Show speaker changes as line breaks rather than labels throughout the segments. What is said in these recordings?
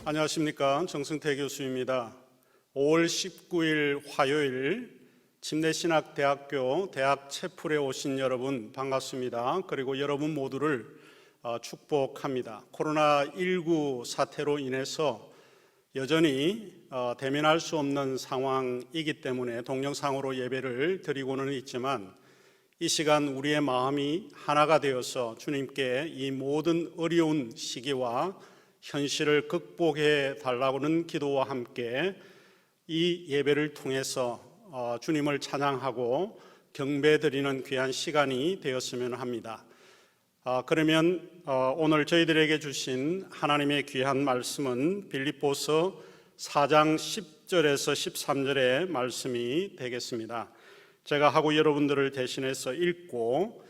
안녕하십니까. 정승태 교수입니다. 5월 19일 화요일 침례신학대학교 대학 채플에 오신 여러분 반갑습니다. 그리고 여러분 모두를 축복합니다. 코로나19 사태로 인해서 여전히 대면할 수 없는 상황이기 때문에 동영상으로 예배를 드리고는 있지만 이 시간 우리의 마음이 하나가 되어서 주님께 이 모든 어려운 시기와 현실을 극복해 달라고는 기도와 함께 이 예배를 통해서 주님을 찬양하고 경배드리는 귀한 시간이 되었으면 합니다. 그러면 오늘 저희들에게 주신 하나님의 귀한 말씀은 빌립보서 4장 10절에서 13절의 말씀이 되겠습니다. 제가 하고 여러분들을 대신해서 읽고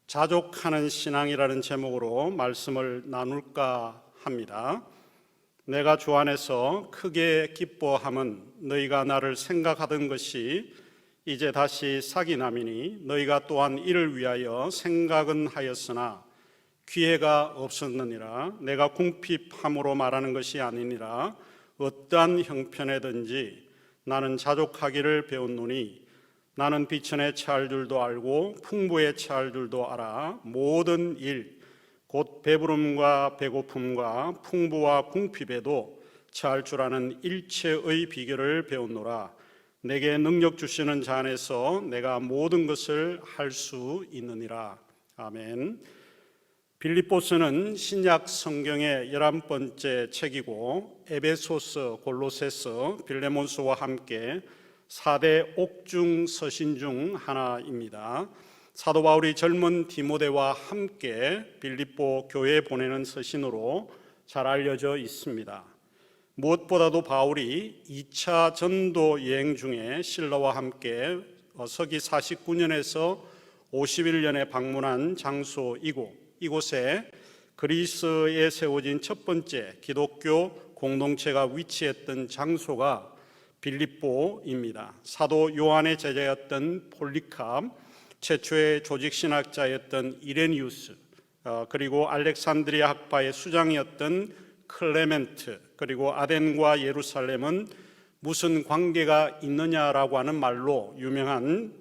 자족하는 신앙이라는 제목으로 말씀을 나눌까 합니다. 내가 주 안에서 크게 기뻐함은 너희가 나를 생각하던 것이 이제 다시 삭이 남이니 너희가 또한 이를 위하여 생각은 하였으나 기회가 없었느니라. 내가 궁핍함으로 말하는 것이 아니니라. 어떠한 형편에든지 나는 자족하기를 배웠노니 나는 비천에 처할 줄도 알고 풍부에 처할 줄도 알아. 모든 일 곧 배부름과 배고픔과 풍부와 궁핍에도 처할 줄 아는 일체의 비결을 배웠노라. 내게 능력 주시는 자 안에서 내가 모든 것을 할 수 있느니라. 아멘. 빌립보서는 신약 성경의 11번째 책이고 에베소서, 골로새서, 빌레몬서와 함께 4대 옥중 서신 중 하나입니다. 사도 바울이 젊은 디모데와 함께 빌립보 교회에 보내는 서신으로 잘 알려져 있습니다. 무엇보다도 바울이 2차 전도 여행 중에 실라와 함께 서기 49년에서 51년에 방문한 장소이고 이곳에 그리스에 세워진 첫 번째 기독교 공동체가 위치했던 장소가 빌립보입니다. 사도 요한의 제자였던 폴리캅, 최초의 조직신학자였던 이레니우스, 그리고 알렉산드리아 학파의 수장이었던 클레멘트, 그리고 아덴과 예루살렘은 무슨 관계가 있느냐라고 하는 말로 유명한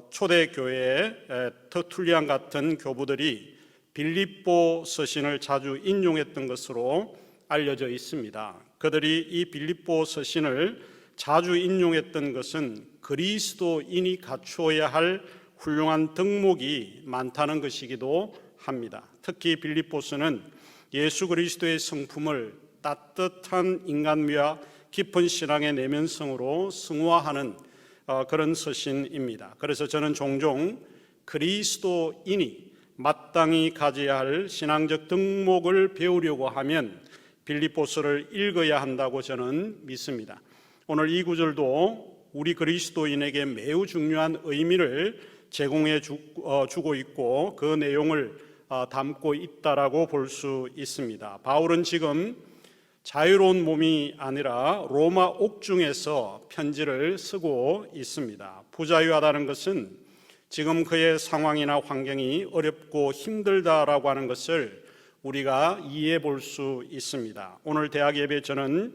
초대교회의 터툴리안 같은 교부들이 빌립보 서신을 자주 인용했던 것으로 알려져 있습니다. 그들이 이 빌립보 서신을 자주 인용했던 것은 그리스도인이 갖추어야 할 훌륭한 덕목이 많다는 것이기도 합니다. 특히 빌립보서는 예수 그리스도의 성품을 따뜻한 인간미와 깊은 신앙의 내면성으로 승화하는 그런 서신입니다. 그래서 저는 종종 그리스도인이 마땅히 가져야 할 신앙적 덕목을 배우려고 하면 빌립보서를 읽어야 한다고 저는 믿습니다. 오늘 이 구절도 우리 그리스도인에게 매우 중요한 의미를 제공해 주고 있고 그 내용을 담고 있다라고 볼 수 있습니다. 바울은 지금 자유로운 몸이 아니라 로마 옥중에서 편지를 쓰고 있습니다. 부자유하다는 것은 지금 그의 상황이나 환경이 어렵고 힘들다라고 하는 것을 우리가 이해해 볼 수 있습니다. 오늘 대학 예배 저는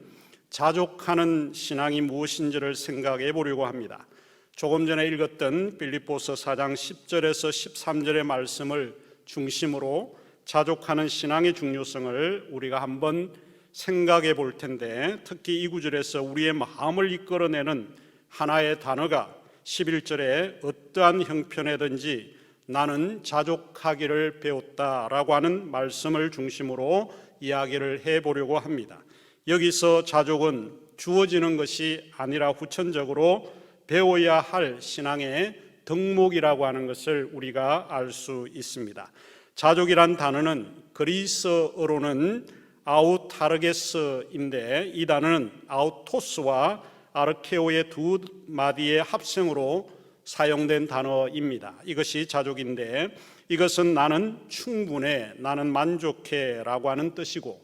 자족하는 신앙이 무엇인지를 생각해 보려고 합니다. 조금 전에 읽었던 빌립보서 4장 10절에서 13절의 말씀을 중심으로 자족하는 신앙의 중요성을 우리가 한번 생각해 볼 텐데, 특히 이 구절에서 우리의 마음을 이끌어내는 하나의 단어가 11절에 어떠한 형편에든지 나는 자족하기를 배웠다라고 하는 말씀을 중심으로 이야기를 해보려고 합니다. 여기서 자족은 주어지는 것이 아니라 후천적으로 배워야 할 신앙의 덕목이라고 하는 것을 우리가 알 수 있습니다. 자족이란 단어는 그리스어로는 아우타르게스인데 이 단어는 아우토스와 아르케오의 두 마디의 합성으로 사용된 단어입니다. 이것이 자족인데 이것은 나는 충분해, 나는 만족해 라고 하는 뜻이고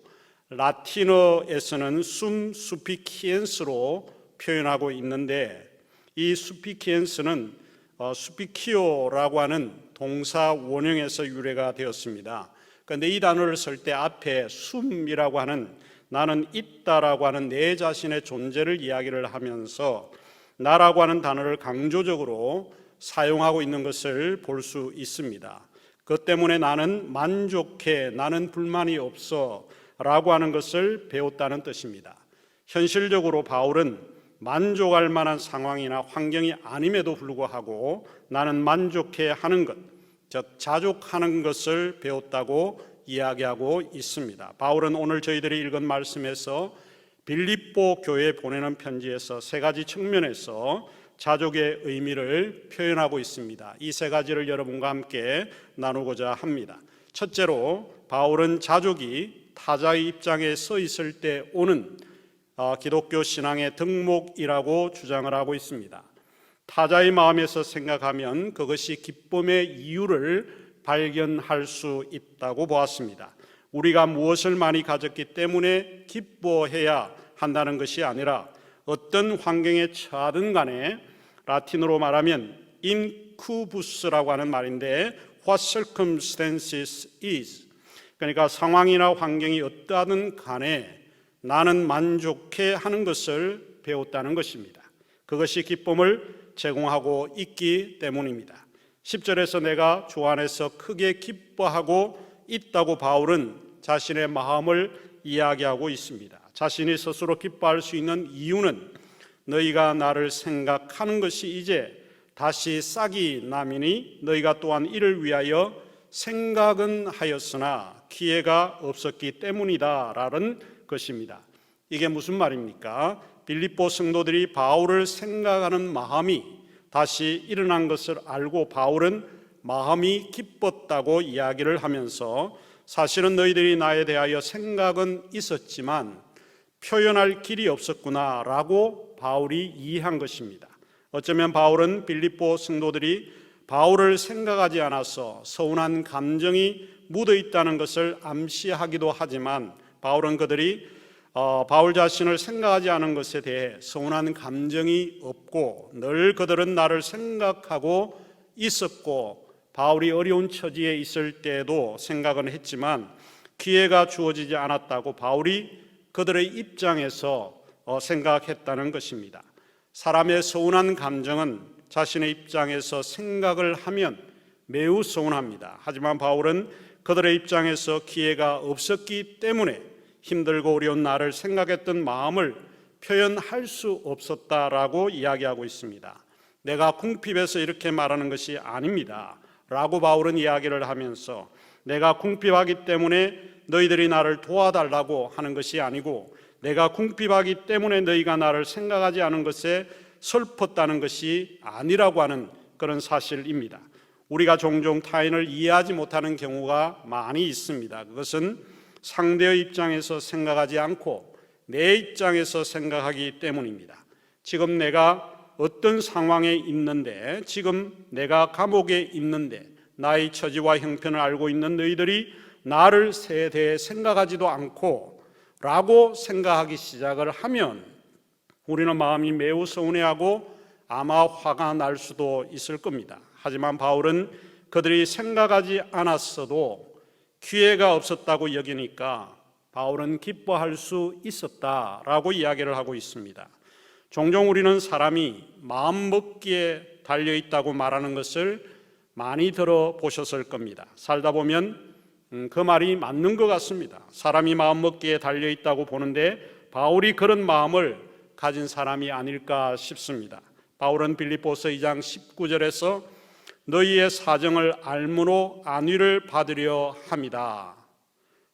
라틴어에서는 수피키엔스로 표현하고 있는데 이 수피키엔스는 수피키오라고 하는 동사 원형에서 유래가 되었습니다. 그런데 이 단어를 쓸 때 앞에 숨이라고 하는 나는 있다라고 하는 내 자신의 존재를 이야기를 하면서 나라고 하는 단어를 강조적으로 사용하고 있는 것을 볼 수 있습니다. 그것 때문에 나는 만족해, 나는 불만이 없어 라고 하는 것을 배웠다는 뜻입니다. 현실적으로 바울은 만족할 만한 상황이나 환경이 아님에도 불구하고 나는 만족해 하는 것, 즉 자족하는 것을 배웠다고 이야기하고 있습니다. 바울은 오늘 저희들이 읽은 말씀에서 빌립보 교회에 보내는 편지에서 세 가지 측면에서 자족의 의미를 표현하고 있습니다. 이 세 가지를 여러분과 함께 나누고자 합니다. 첫째로 바울은 자족이 타자의 입장에 서 있을 때 오는 기독교 신앙의 덕목이라고 주장을 하고 있습니다. 타자의 마음에서 생각하면 그것이 기쁨의 이유를 발견할 수 있다고 보았습니다. 우리가 무엇을 많이 가졌기 때문에 기뻐해야 한다는 것이 아니라 어떤 환경에 처하든 간에 라틴어로 말하면 incubus라고 하는 말인데 what circumstances is, 그러니까 상황이나 환경이 어떠하든 간에 나는 만족해 하는 것을 배웠다는 것입니다. 그것이 기쁨을 제공하고 있기 때문입니다. 10절에서 내가 주 안에서 크게 기뻐하고 있다고 바울은 자신의 마음을 이야기하고 있습니다. 자신이 스스로 기뻐할 수 있는 이유는 너희가 나를 생각하는 것이 이제 다시 싹이 나미니 너희가 또한 이를 위하여 생각은 하였으나 기회가 없었기 때문이다 라는 것입니다. 이게 무슨 말입니까? 빌립보 성도들이 바울을 생각하는 마음이 다시 일어난 것을 알고 바울은 마음이 기뻤다고 이야기를 하면서 사실은 너희들이 나에 대하여 생각은 있었지만 표현할 길이 없었구나 라고 바울이 이해한 것입니다. 어쩌면 바울은 빌립보 성도들이 바울을 생각하지 않아서 서운한 감정이 묻어 있다는 것을 암시하기도 하지만 바울은 그들이 바울 자신을 생각하지 않은 것에 대해 서운한 감정이 없고 늘 그들은 나를 생각하고 있었고 바울이 어려운 처지에 있을 때에도 생각은 했지만 기회가 주어지지 않았다고 바울이 그들의 입장에서 생각했다는 것입니다. 사람의 서운한 감정은 자신의 입장에서 생각을 하면 매우 서운합니다. 하지만 바울은 그들의 입장에서 기회가 없었기 때문에 힘들고 어려운 나를 생각했던 마음을 표현할 수 없었다라고 이야기하고 있습니다. 내가 궁핍해서 이렇게 말하는 것이 아닙니다 라고 바울은 이야기를 하면서 내가 궁핍하기 때문에 너희들이 나를 도와달라고 하는 것이 아니고 내가 궁핍하기 때문에 너희가 나를 생각하지 않은 것에 슬펐다는 것이 아니라고 하는 그런 사실입니다. 우리가 종종 타인을 이해하지 못하는 경우가 많이 있습니다. 그것은 상대의 입장에서 생각하지 않고 내 입장에서 생각하기 때문입니다. 지금 내가 어떤 상황에 있는데, 지금 내가 감옥에 있는데 나의 처지와 형편을 알고 있는 너희들이 나를 대해 생각하지도 않고 라고 생각하기 시작을 하면 우리는 마음이 매우 서운해하고 아마 화가 날 수도 있을 겁니다. 하지만 바울은 그들이 생각하지 않았어도 기회가 없었다고 여기니까 바울은 기뻐할 수 있었다라고 이야기를 하고 있습니다. 종종 우리는 사람이 마음먹기에 달려있다고 말하는 것을 많이 들어보셨을 겁니다. 살다 보면 그 말이 맞는 것 같습니다. 사람이 마음먹기에 달려있다고 보는데 바울이 그런 마음을 가진 사람이 아닐까 싶습니다. 바울은 빌립보서 2장 19절에서 너희의 사정을 알므로 안위를 받으려 함이다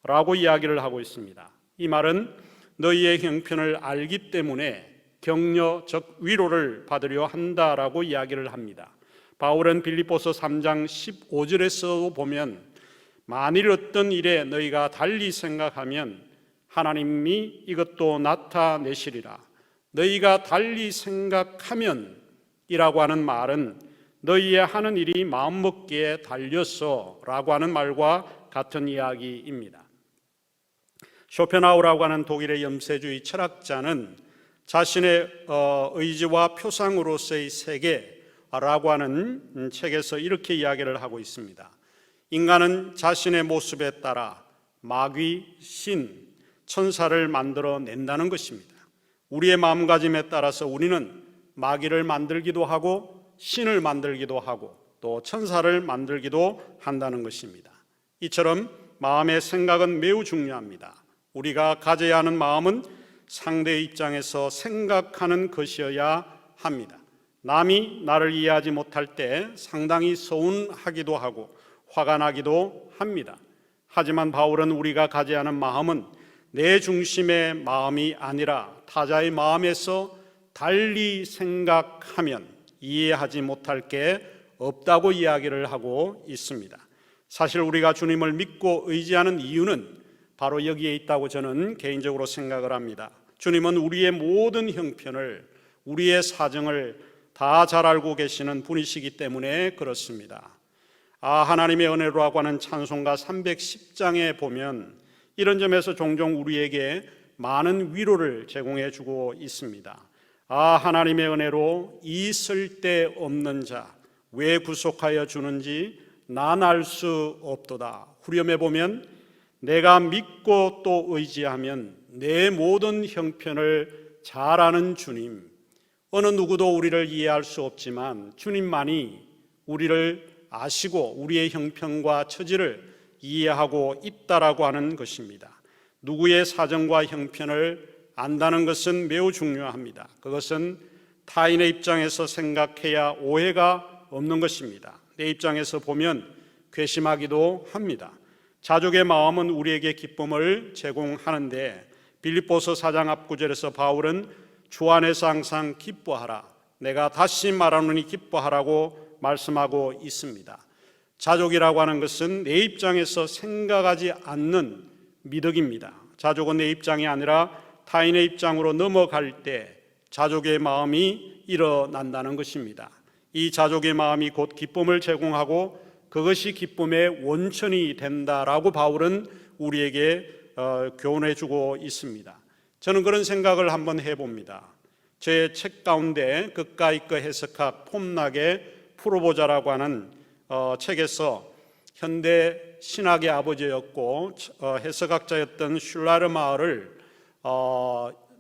라고 이야기를 하고 있습니다. 이 말은 너희의 형편을 알기 때문에 격려, 즉 위로를 받으려 한다라고 이야기를 합니다. 바울은 빌립보서 3장 15절에서 보면 만일 어떤 일에 너희가 달리 생각하면 하나님이 이것도 나타내시리라. 너희가 달리 생각하면 이라고 하는 말은 너희의 하는 일이 마음먹기에 달렸어 라고 하는 말과 같은 이야기입니다. 쇼펜하우라고 하는 독일의 염세주의 철학자는 자신의 의지와 표상으로서의 세계, 라고 하는 책에서 이렇게 이야기를 하고 있습니다. 인간은 자신의 모습에 따라 마귀, 신, 천사를 만들어 낸다는 것입니다. 우리의 마음가짐에 따라서 우리는 마귀를 만들기도 하고 신을 만들기도 하고 또 천사를 만들기도 한다는 것입니다. 이처럼 마음의 생각은 매우 중요합니다. 우리가 가져야 하는 마음은 상대의 입장에서 생각하는 것이어야 합니다. 남이 나를 이해하지 못할 때 상당히 서운하기도 하고 화가 나기도 합니다. 하지만 바울은 우리가 가져야 하는 마음은 내 중심의 마음이 아니라 타자의 마음에서 달리 생각하면 이해하지 못할 게 없다고 이야기를 하고 있습니다. 사실 우리가 주님을 믿고 의지하는 이유는 바로 여기에 있다고 저는 개인적으로 생각을 합니다. 주님은 우리의 모든 형편을, 우리의 사정을 다 잘 알고 계시는 분이시기 때문에 그렇습니다. 하나님의 은혜로라고 하는 찬송가 310장에 보면 이런 점에서 종종 우리에게 많은 위로를 제공해 주고 있습니다. 하나님의 은혜로 이 쓸데없는 자 왜 구속하여 주는지 난 알 수 없도다. 후렴에 보면 내가 믿고 또 의지하면 내 모든 형편을 잘 아는 주님, 어느 누구도 우리를 이해할 수 없지만 주님만이 우리를 아시고 우리의 형편과 처지를 이해하고 있다라고 하는 것입니다. 누구의 사정과 형편을 안다는 것은 매우 중요합니다. 그것은 타인의 입장에서 생각해야 오해가 없는 것입니다. 내 입장에서 보면 괘씸하기도 합니다. 자족의 마음은 우리에게 기쁨을 제공하는데 빌립보서 4장 앞구절에서 바울은 주 안에서 항상 기뻐하라, 내가 다시 말하노니 기뻐하라고 말씀하고 있습니다. 자족이라고 하는 것은 내 입장에서 생각하지 않는 미덕입니다. 자족은 내 입장이 아니라 타인의 입장으로 넘어갈 때 자족의 마음이 일어난다는 것입니다. 이 자족의 마음이 곧 기쁨을 제공하고 그것이 기쁨의 원천이 된다라고 바울은 우리에게 교훈해 주고 있습니다. 저는 그런 생각을 한번 해봅니다. 제 책 가운데 그까이 거 해석학 폼나게 풀어보자라고 하는 책에서 현대 신학의 아버지였고 해석학자였던 슐라르마을을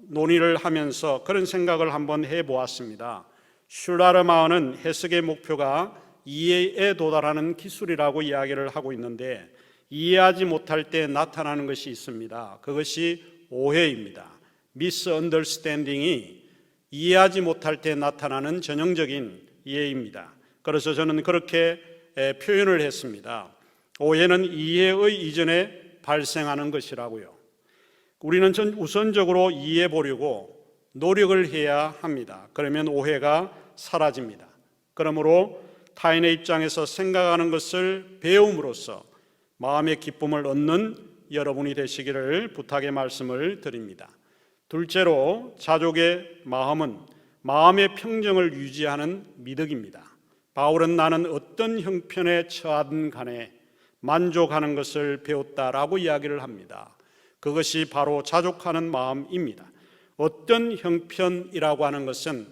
논의를 하면서 그런 생각을 한번 해보았습니다. 슐라르마을은 해석의 목표가 이해에 도달하는 기술이라고 이야기를 하고 있는데 이해하지 못할 때 나타나는 것이 있습니다. 그것이 오해입니다. 미스언더스탠딩이 이해하지 못할 때 나타나는 전형적인 이해입니다. 그래서 저는 그렇게 표현을 했습니다. 오해는 이해의 이전에 발생하는 것이라고요. 우리는 우선적으로 이해해 보려고 노력을 해야 합니다. 그러면 오해가 사라집니다. 그러므로 타인의 입장에서 생각하는 것을 배움으로써 마음의 기쁨을 얻는 여러분이 되시기를 부탁의 말씀을 드립니다. 둘째로 자족의 마음은 마음의 평정을 유지하는 미덕입니다. 바울은 나는 어떤 형편에 처하든 간에 만족하는 것을 배웠다라고 이야기를 합니다. 그것이 바로 자족하는 마음입니다. 어떤 형편이라고 하는 것은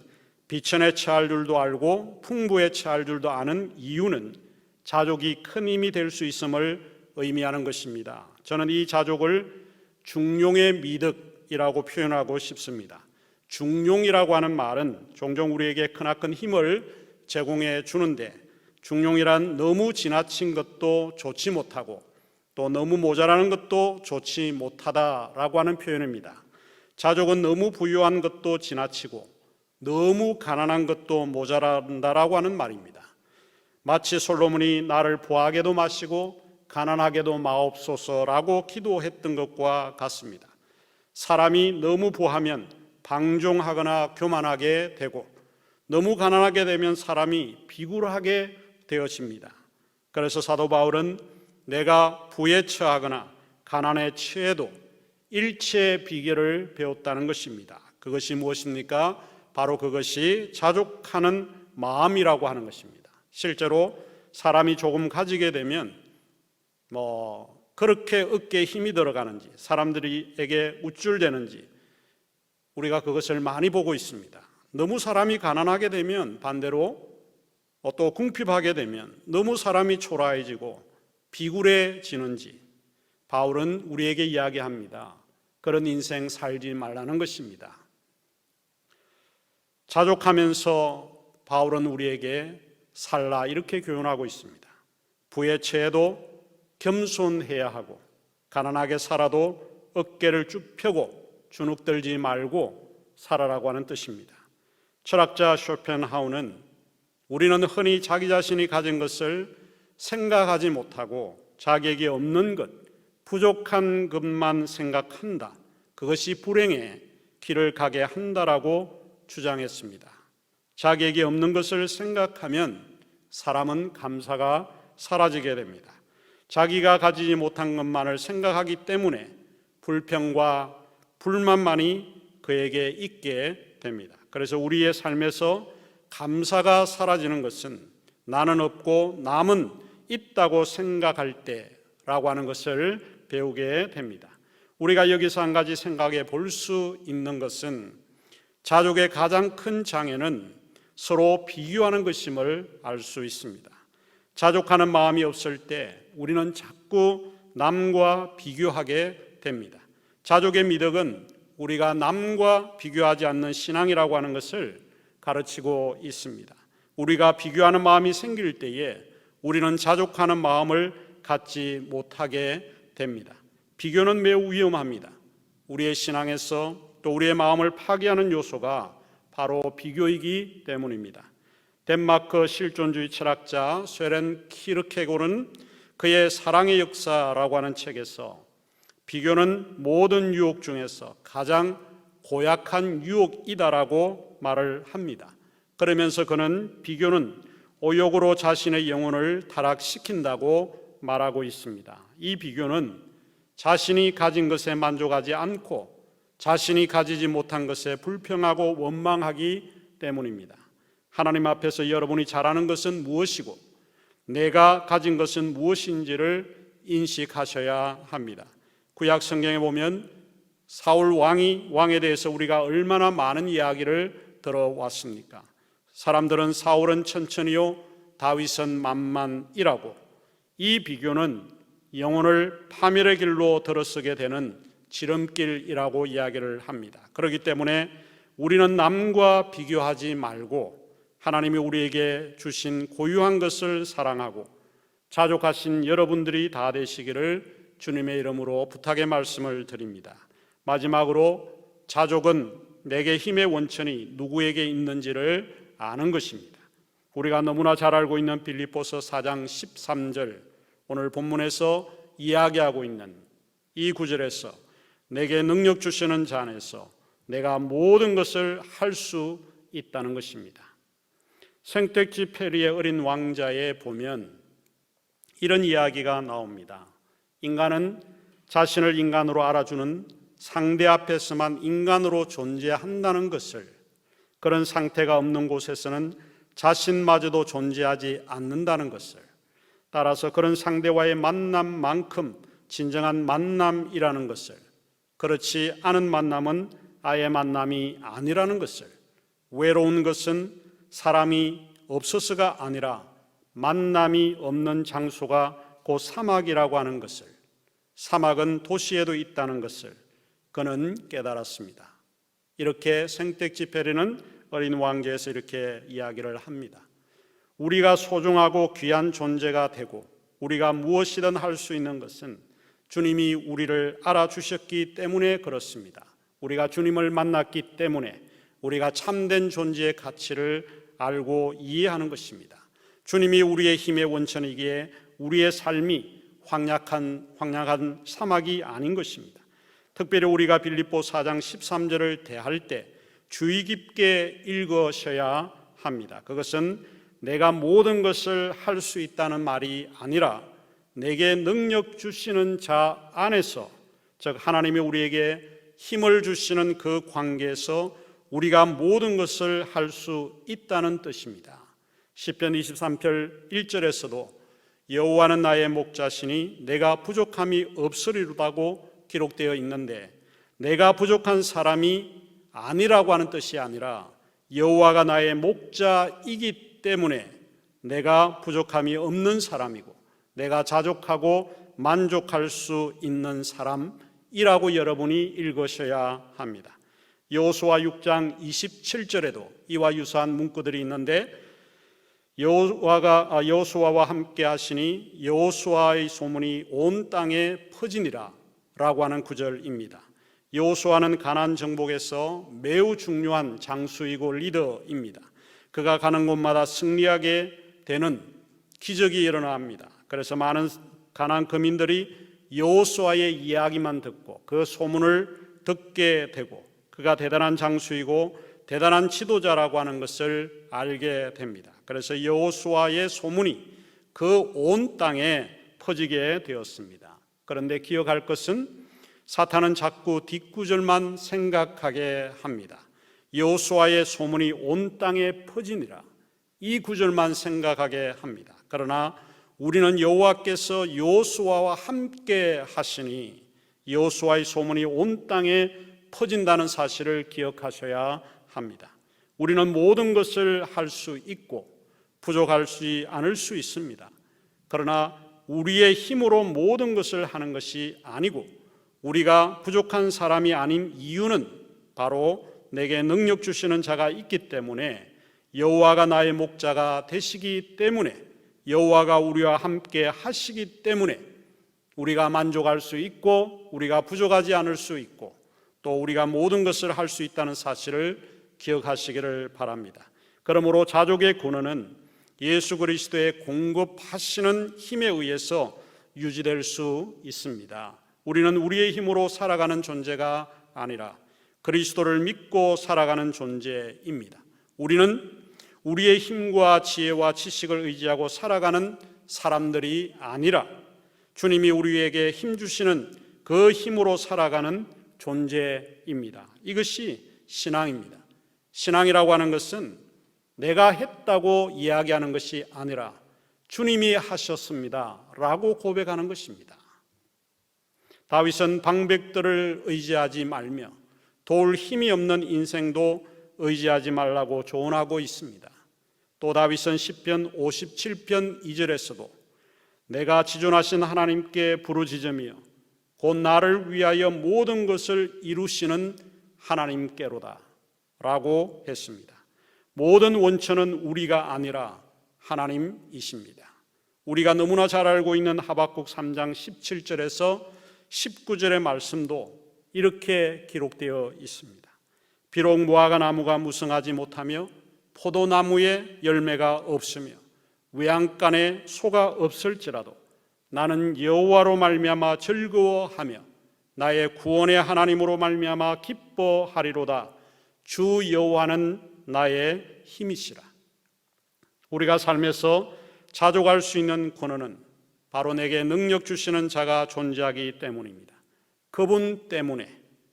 비천에 처할 줄도 알고 풍부에 처할 줄도 아는 이유는 자족이 큰 힘이 될 수 있음을 의미하는 것입니다. 저는 이 자족을 중용의 미덕이라고 표현하고 싶습니다. 중용이라고 하는 말은 종종 우리에게 크나큰 힘을 제공해 주는데 중용이란 너무 지나친 것도 좋지 못하고 또 너무 모자라는 것도 좋지 못하다라고 하는 표현입니다. 자족은 너무 부유한 것도 지나치고 너무 가난한 것도 모자란다라고 하는 말입니다. 마치 솔로몬이 나를 부하게도 마시고 가난하게도 마옵소서라고 기도했던 것과 같습니다. 사람이 너무 부하면 방종하거나 교만하게 되고 너무 가난하게 되면 사람이 비굴하게 되어집니다. 그래서 사도 바울은 내가 부에 처하거나 가난에 처해도 일체의 비결을 배웠다는 것입니다. 그것이 무엇입니까? 바로 그것이 자족하는 마음이라고 하는 것입니다. 실제로 사람이 조금 가지게 되면 그렇게 어깨에 힘이 들어가는지 사람들에게 우쭐대는지 우리가 그것을 많이 보고 있습니다. 너무 사람이 가난하게 되면 반대로 또 궁핍하게 되면 너무 사람이 초라해지고 비굴해지는지 바울은 우리에게 이야기합니다. 그런 인생 살지 말라는 것입니다. 자족하면서 바울은 우리에게 살라 이렇게 교훈하고 있습니다. 부에 처해도 겸손해야 하고 가난하게 살아도 어깨를 쭉 펴고 주눅들지 말고 살아라고 하는 뜻입니다. 철학자 쇼펜하우는 우리는 흔히 자기 자신이 가진 것을 생각하지 못하고 자기에게 없는 것, 부족한 것만 생각한다. 그것이 불행에 길을 가게 한다라고 주장했습니다. 자기에게 없는 것을 생각하면 사람은 감사가 사라지게 됩니다. 자기가 가지지 못한 것만을 생각하기 때문에 불평과 불만만이 그에게 있게 됩니다. 그래서 우리의 삶에서 감사가 사라지는 것은 나는 없고 남은 있다고 생각할 때라고 하는 것을 배우게 됩니다. 우리가 여기서 한 가지 생각해 볼 수 있는 것은 자족의 가장 큰 장애는 서로 비교하는 것임을 알 수 있습니다. 자족하는 마음이 없을 때 우리는 자꾸 남과 비교하게 됩니다. 자족의 미덕은 우리가 남과 비교하지 않는 신앙이라고 하는 것을 가르치고 있습니다. 우리가 비교하는 마음이 생길 때에 우리는 자족하는 마음을 갖지 못하게 됩니다. 비교는 매우 위험합니다. 우리의 신앙에서 또 우리의 마음을 파괴하는 요소가 바로 비교이기 때문입니다. 덴마크 실존주의 철학자 쇠렌 키르케고르는 그의 사랑의 역사라고 하는 책에서 비교는 모든 유혹 중에서 가장 고약한 유혹이다라고 말을 합니다. 그러면서 그는 비교는 오욕으로 자신의 영혼을 타락시킨다고 말하고 있습니다. 이 비교는 자신이 가진 것에 만족하지 않고 자신이 가지지 못한 것에 불평하고 원망하기 때문입니다. 하나님 앞에서 여러분이 잘하는 것은 무엇이고 내가 가진 것은 무엇인지를 인식하셔야 합니다. 구약 성경에 보면 사울 왕에 대해서 우리가 얼마나 많은 이야기를 들어왔습니까? 사람들은 사울은 천천히요 다윗은 만만이라고. 이 비교는 영혼을 파멸의 길로 들어서게 되는 지름길이라고 이야기를 합니다. 그렇기 때문에 우리는 남과 비교하지 말고 하나님이 우리에게 주신 고유한 것을 사랑하고 자족하신 여러분들이 다 되시기를 주님의 이름으로 부탁의 말씀을 드립니다. 마지막으로 자족은 내게 힘의 원천이 누구에게 있는지를 아는 것입니다. 우리가 너무나 잘 알고 있는 빌립보서 4장 13절 오늘 본문에서 이야기하고 있는 이 구절에서 내게 능력 주시는 자 안에서 내가 모든 것을 할 수 있다는 것입니다. 생텍쥐 페리의 어린 왕자에 보면 이런 이야기가 나옵니다. 인간은 자신을 인간으로 알아주는 상대 앞에서만 인간으로 존재한다는 것을, 그런 상태가 없는 곳에서는 자신마저도 존재하지 않는다는 것을, 따라서 그런 상대와의 만남만큼 진정한 만남이라는 것을, 그렇지 않은 만남은 아예 만남이 아니라는 것을, 외로운 것은 사람이 없어서가 아니라 만남이 없는 장소가 곧 사막이라고 하는 것을, 사막은 도시에도 있다는 것을 그는 깨달았습니다. 이렇게 생텍쥐 페리는 어린 왕자에서 이렇게 이야기를 합니다. 우리가 소중하고 귀한 존재가 되고 우리가 무엇이든 할 수 있는 것은 주님이 우리를 알아주셨기 때문에 그렇습니다. 우리가 주님을 만났기 때문에 우리가 참된 존재의 가치를 알고 이해하는 것입니다. 주님이 우리의 힘의 원천이기에 우리의 삶이 황량한 사막이 아닌 것입니다. 특별히 우리가 빌립보 4장 13절을 대할 때 주의 깊게 읽으셔야 합니다. 그것은 내가 모든 것을 할 수 있다는 말이 아니라 내게 능력 주시는 자 안에서, 즉 하나님이 우리에게 힘을 주시는 그 관계에서 우리가 모든 것을 할 수 있다는 뜻입니다. 시편 23편 1절에서도 여호와는 나의 목자시니 내가 부족함이 없으리로다고 기록되어 있는데, 내가 부족한 사람이 아니라고 하는 뜻이 아니라 여호와가 나의 목자이기 때문에 내가 부족함이 없는 사람이고 내가 자족하고 만족할 수 있는 사람이라고 여러분이 읽으셔야 합니다. 여호수아 6장 27절에도 이와 유사한 문구들이 있는데 여호수아와 함께 하시니 여호수아의 소문이 온 땅에 퍼지니라 라고 하는 구절입니다. 여호수아는 가나안 정복에서 매우 중요한 장수이고 리더입니다. 그가 가는 곳마다 승리하게 되는 기적이 일어납니다. 그래서 많은 가나안 거민들이 여호수아의 이야기만 듣고 그 소문을 듣게 되고 그가 대단한 장수이고 대단한 지도자라고 하는 것을 알게 됩니다. 그래서 여호수아의 소문이 그 온 땅에 퍼지게 되었습니다. 그런데 기억할 것은 사탄은 자꾸 뒷구절만 생각하게 합니다. 여호수아의 소문이 온 땅에 퍼지니라, 이 구절만 생각하게 합니다. 그러나 우리는 여호와께서 여호수아와 함께 하시니 여호수아의 소문이 온 땅에 퍼진다는 사실을 기억하셔야 합니다. 우리는 모든 것을 할 수 있고 부족하지 않을 수 있습니다. 그러나 우리의 힘으로 모든 것을 하는 것이 아니고 우리가 부족한 사람이 아닌 이유는 바로 내게 능력 주시는 자가 있기 때문에, 여호와가 나의 목자가 되시기 때문에, 여호와가 우리와 함께 하시기 때문에 우리가 만족할 수 있고 우리가 부족하지 않을 수 있고 또 우리가 모든 것을 할 수 있다는 사실을 기억하시기를 바랍니다. 그러므로 자족의 근원은 예수 그리스도의 공급하시는 힘에 의해서 유지될 수 있습니다. 우리는 우리의 힘으로 살아가는 존재가 아니라 그리스도를 믿고 살아가는 존재입니다. 우리는 우리의 힘과 지혜와 지식을 의지하고 살아가는 사람들이 아니라 주님이 우리에게 힘 주시는 그 힘으로 살아가는 존재입니다. 이것이 신앙입니다. 신앙이라고 하는 것은 내가 했다고 이야기하는 것이 아니라 주님이 하셨습니다 라고 고백하는 것입니다. 다윗은 방백들을 의지하지 말며 도울 힘이 없는 인생도 의지하지 말라고 조언하고 있습니다. 또 다윗은 시편 57편 2절에서도 내가 지존하신 하나님께 부르짖으며 곧 나를 위하여 모든 것을 이루시는 하나님께로다 라고 했습니다. 모든 원천은 우리가 아니라 하나님이십니다. 우리가 너무나 잘 알고 있는 하박국 3장 17절에서 19절의 말씀도 이렇게 기록되어 있습니다. 비록 무화과 나무가 무성하지 못하며 포도나무에 열매가 없으며 외양간에 소가 없을지라도 나는 여호와로 말미암아 즐거워하며 나의 구원의 하나님으로 말미암아 기뻐하리로다. 주 여호와는 나의 힘이시라. 우리가 삶에서 자족할 수 있는 근원은 바로 내게 능력 주시는 자가 존재하기 때문입니다. 그분 때문에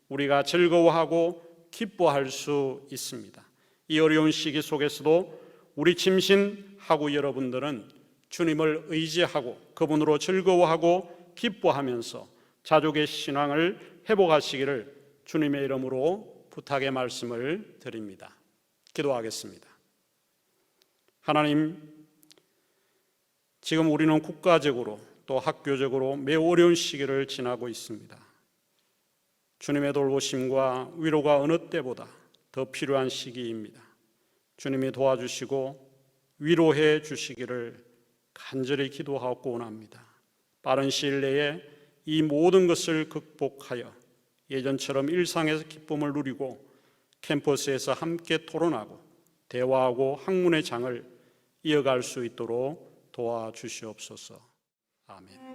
우리가 즐거워하고 기뻐할 수 있습니다. 이 어려운 시기 속에서도 우리 침신하고 여러분들은 주님을 의지하고 그분으로 즐거워하고 기뻐하면서 자족의 신앙을 회복하시기를 주님의 이름으로 부탁의 말씀을 드립니다. 기도하겠습니다. 하나님, 지금 우리는 국가적으로 또 학교적으로 매우 어려운 시기를 지나고 있습니다. 주님의 돌보심과 위로가 어느 때보다 더 필요한 시기입니다. 주님이 도와주시고 위로해 주시기를 간절히 기도하고 원합니다. 빠른 시일 내에 이 모든 것을 극복하여 예전처럼 일상에서 기쁨을 누리고 캠퍼스에서 함께 토론하고 대화하고 학문의 장을 이어갈 수 있도록 도와주시옵소서. 아멘.